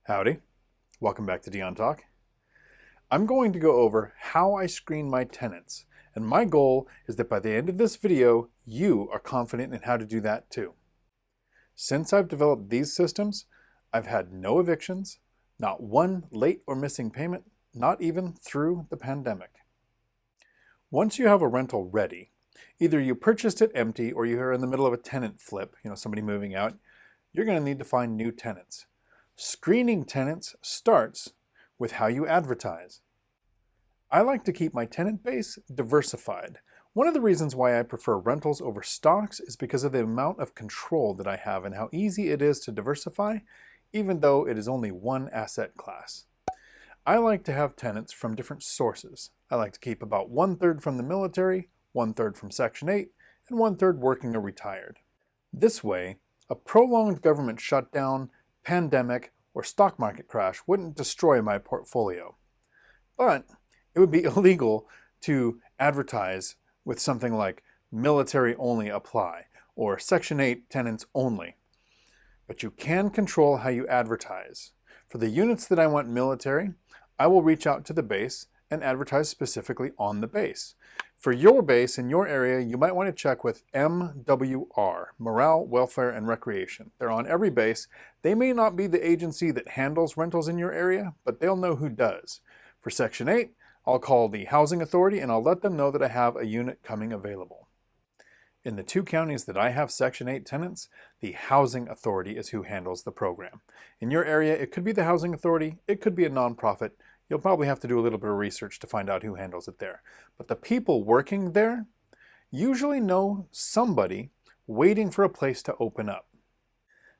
Howdy, welcome back to Dion Talk. I'm going to go over how I screen my tenants, and my goal is that by the end of this video, you are confident in how to do that too. Since I've developed these systems, I've had no evictions, not one late or missing payment, not even through the pandemic. Once you have a rental ready, either you purchased it empty or you're in the middle of a tenant flip, somebody moving out, you're going to need to find new tenants. Screening tenants starts with how you advertise. I like to keep my tenant base diversified. One of the reasons why I prefer rentals over stocks is because of the amount of control that I have and how easy it is to diversify, even though it is only one asset class. I like to have tenants from different sources. I like to keep about 1/3 from the military, 1/3 from Section 8, and 1/3 working or retired. This way, a prolonged government shutdown, pandemic, or stock market crash wouldn't destroy my portfolio. But it would be illegal to advertise with something like military only apply or Section 8 tenants only. But you can control how you advertise. For the units that I want military, I will reach out to the base and advertise specifically on the base. For your base in your area, you might want to check with MWR, Morale, Welfare, and Recreation. They're on every base. They may not be the agency that handles rentals in your area, but they'll know who does. For Section 8, I'll call the Housing Authority and I'll let them know that I have a unit coming available. In the 2 counties that I have Section 8 tenants, the Housing Authority is who handles the program. In your area, it could be the Housing Authority, it could be a nonprofit. You'll probably have to do a little bit of research to find out who handles it there. But the people working there usually know somebody waiting for a place to open up.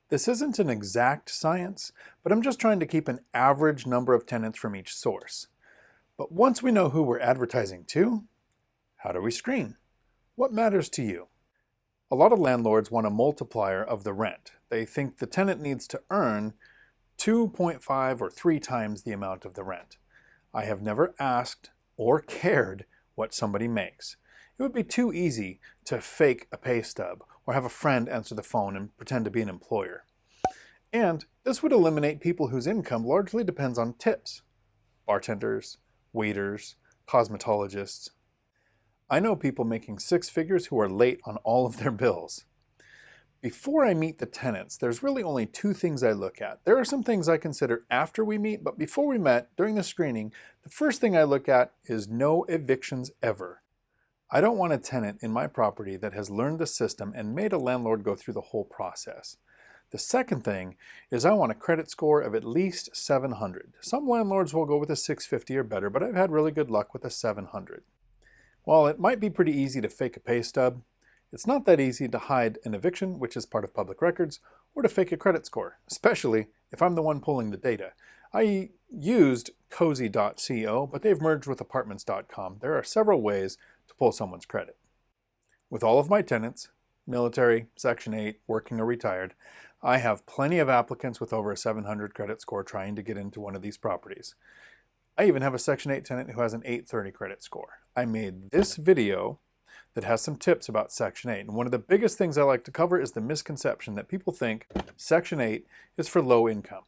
This isn't an exact science, but I'm just trying to keep an average number of tenants from each source. But once we know who we're advertising to, how do we screen? What matters to you? A lot of landlords want a multiplier of the rent. They think the tenant needs to earn 2.5 or 3 times the amount of the rent. I have never asked or cared what somebody makes. It would be too easy to fake a pay stub or have a friend answer the phone and pretend to be an employer. And this would eliminate people whose income largely depends on tips. Bartenders, waiters, cosmetologists. I know people making 6 figures who are late on all of their bills. Before I meet the tenants, there's really only 2 things I look at. There are some things I consider after we meet, but before we met, during the screening, the first thing I look at is no evictions ever. I don't want a tenant in my property that has learned the system and made a landlord go through the whole process. The second thing is I want a credit score of at least 700. Some landlords will go with a 650 or better, but I've had really good luck with a 700. While it might be pretty easy to fake a pay stub, it's not that easy to hide an eviction, which is part of public records, or to fake a credit score, especially if I'm the one pulling the data. I used cozy.co, but they've merged with apartments.com. There are several ways to pull someone's credit. With all of my tenants, military, Section 8, working or retired, I have plenty of applicants with over a 700 credit score trying to get into one of these properties. I even have a Section 8 tenant who has an 830 credit score. I made this video that has some tips about Section 8. And one of the biggest things I like to cover is the misconception that people think Section 8 is for low income.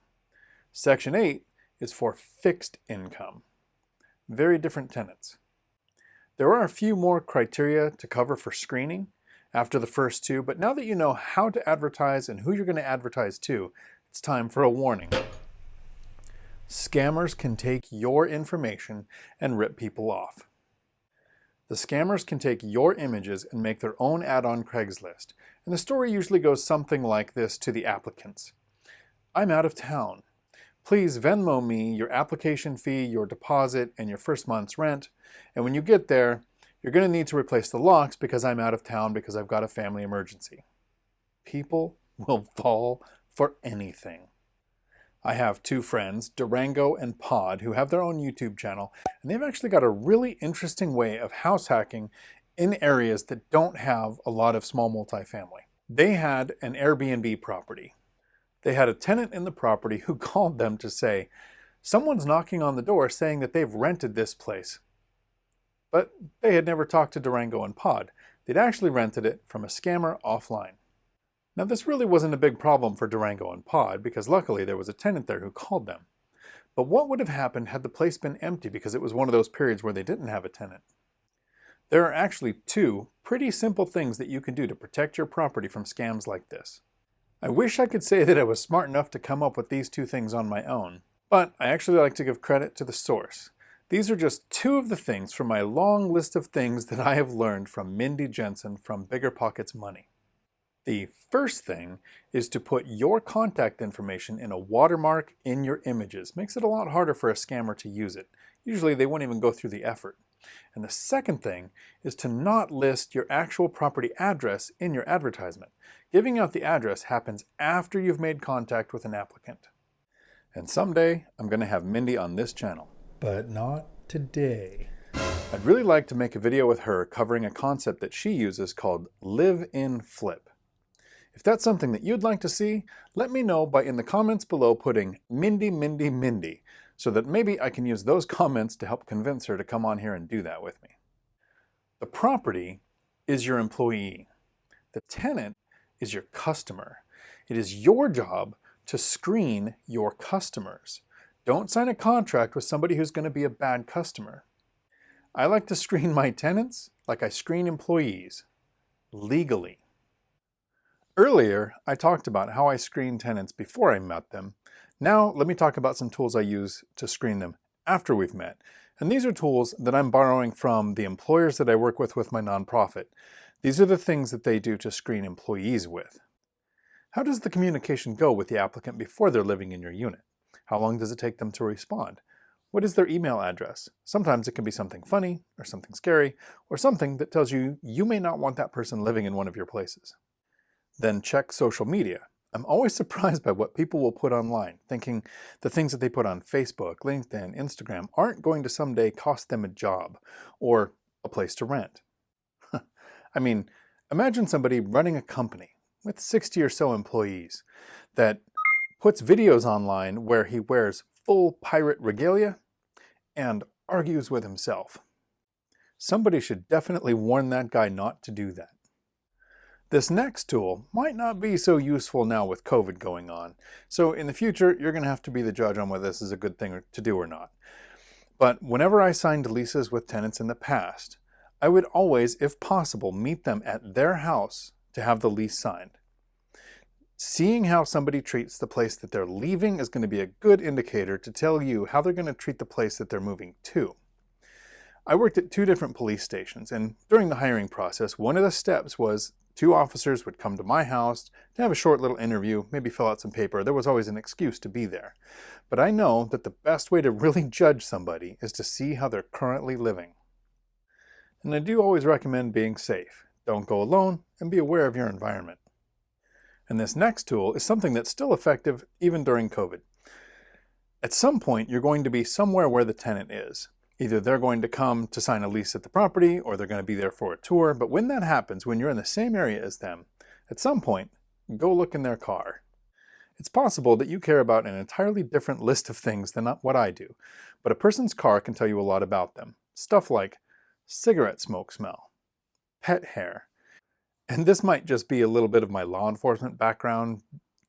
Section 8 is for fixed income. Very different tenants. There are a few more criteria to cover for screening after the first 2, but now that you know how to advertise and who you're going to advertise to, it's time for a warning. Scammers can take your information and rip people off. The scammers can take your images and make their own ad on Craigslist. And the story usually goes something like this to the applicants. I'm out of town. Please Venmo me your application fee, your deposit, and your first month's rent. And when you get there, you're going to need to replace the locks because I'm out of town because I've got a family emergency. People will fall for anything. I have 2 friends, Durango and Pod, who have their own YouTube channel, and they've actually got a really interesting way of house hacking in areas that don't have a lot of small multifamily. They had an Airbnb property. They had a tenant in the property who called them to say, someone's knocking on the door saying that they've rented this place. But they had never talked to Durango and Pod. They'd actually rented it from a scammer offline. Now this really wasn't a big problem for Durango and Pod because luckily there was a tenant there who called them. But what would have happened had the place been empty because it was one of those periods where they didn't have a tenant? There are actually two pretty simple things that you can do to protect your property from scams like this. I wish I could say that I was smart enough to come up with these two things on my own, but I actually like to give credit to the source. These are just two of the things from my long list of things that I have learned from Mindy Jensen from BiggerPockets Money. The first thing is to put your contact information in a watermark in your images. Makes it a lot harder for a scammer to use it. Usually they won't even go through the effort. And the second thing is to not list your actual property address in your advertisement. Giving out the address happens after you've made contact with an applicant. And someday I'm going to have Mindy on this channel. But not today. I'd really like to make a video with her covering a concept that she uses called live-in flip. If that's something that you'd like to see, let me know by in the comments below putting Mindy, Mindy, Mindy, so that maybe I can use those comments to help convince her to come on here and do that with me. The property is your employee. The tenant is your customer. It is your job to screen your customers. Don't sign a contract with somebody who's going to be a bad customer. I like to screen my tenants like I screen employees, legally. Earlier, I talked about how I screen tenants before I met them. Now, let me talk about some tools I use to screen them after we've met. And these are tools that I'm borrowing from the employers that I work with my nonprofit. These are the things that they do to screen employees with. How does the communication go with the applicant before they're living in your unit? How long does it take them to respond? What is their email address? Sometimes it can be something funny, or something scary, or something that tells you you may not want that person living in one of your places. Then check social media. I'm always surprised by what people will put online, thinking the things that they put on Facebook, LinkedIn, Instagram aren't going to someday cost them a job or a place to rent. I mean, imagine somebody running a company with 60 or so employees that puts videos online where he wears full pirate regalia and argues with himself. Somebody should definitely warn that guy not to do that. This next tool might not be so useful now with COVID going on, so in the future you're going to have to be the judge on whether this is a good thing to do or not. But whenever I signed leases with tenants in the past, I would always, if possible, meet them at their house to have the lease signed. Seeing how somebody treats the place that they're leaving is going to be a good indicator to tell you how they're going to treat the place that they're moving to. I worked at 2 different police stations, and during the hiring process, one of the steps was 2 officers would come to my house to have a short little interview, maybe fill out some paper. There was always an excuse to be there. But I know that the best way to really judge somebody is to see how they're currently living. And I do always recommend being safe. Don't go alone, and be aware of your environment. And this next tool is something that's still effective even during COVID. At some point, you're going to be somewhere where the tenant is. Either they're going to come to sign a lease at the property or they're going to be there for a tour. But when that happens, when you're in the same area as them, at some point, go look in their car. It's possible that you care about an entirely different list of things than what I do, but a person's car can tell you a lot about them. Stuff like cigarette smoke smell, pet hair, and this might just be a little bit of my law enforcement background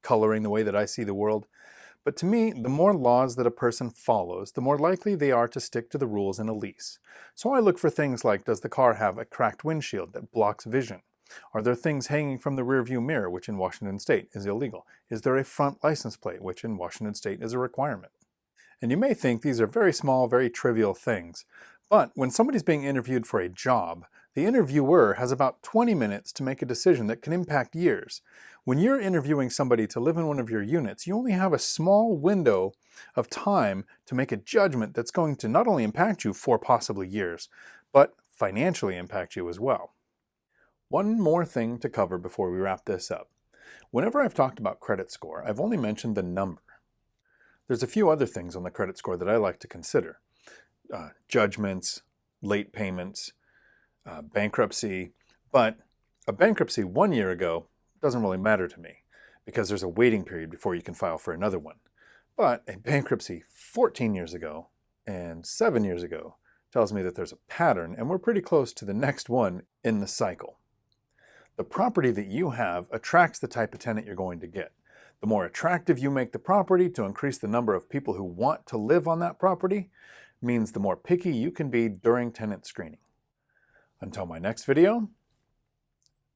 coloring the way that I see the world. But to me, the more laws that a person follows, the more likely they are to stick to the rules in a lease. So I look for things like, does the car have a cracked windshield that blocks vision? Are there things hanging from the rearview mirror, which in Washington State is illegal? Is there a front license plate, which in Washington State is a requirement? And you may think these are very small, very trivial things. But when somebody's being interviewed for a job, the interviewer has about 20 minutes to make a decision that can impact years. When you're interviewing somebody to live in one of your units, you only have a small window of time to make a judgment that's going to not only impact you for possibly years, but financially impact you as well. One more thing to cover before we wrap this up. Whenever I've talked about credit score, I've only mentioned the number. There's a few other things on the credit score that I like to consider. Judgments, late payments, bankruptcy, but a bankruptcy 1 year ago doesn't really matter to me because there's a waiting period before you can file for another one. But a bankruptcy 14 years ago and 7 years ago tells me that there's a pattern and we're pretty close to the next one in the cycle. The property that you have attracts the type of tenant you're going to get. The more attractive you make the property to increase the number of people who want to live on that property means the more picky you can be during tenant screening. Until my next video,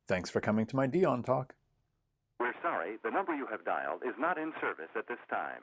thanks for coming to my Dion Talk. We're sorry, the number you have dialed is not in service at this time.